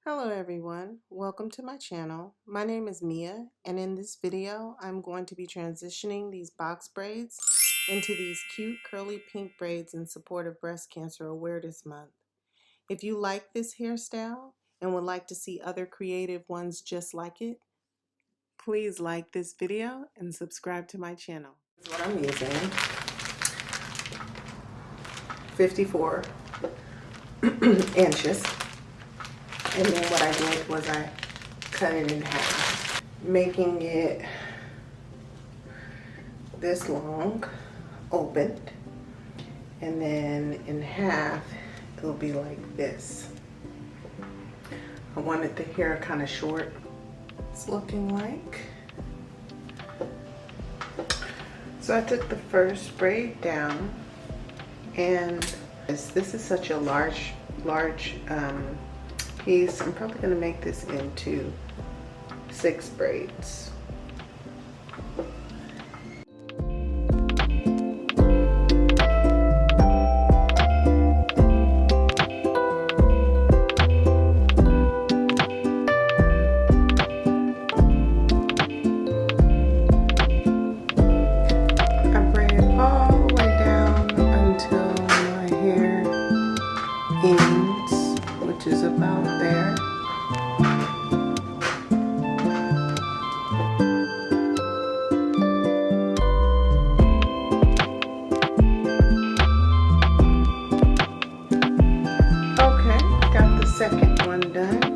Hello everyone, welcome to my channel. My name is Mia, and in this video I'm going to be transitioning these box braids into these cute curly pink braids in support of Breast Cancer Awareness Month. If you like this hairstyle and would like to see other creative ones just like it, please like this video and subscribe to my channel. This is what I'm using. 54 inches. And then what I did was I cut it in half, making it this long, opened, and then in half it'll be like this. I wanted the hair kind of short. It's looking like. So I took the first braid down, and this is such a large piece. I'm probably going to make this into 6 braids. I braid all the way down until my hair ends, which is about there. Okay, got the second one done.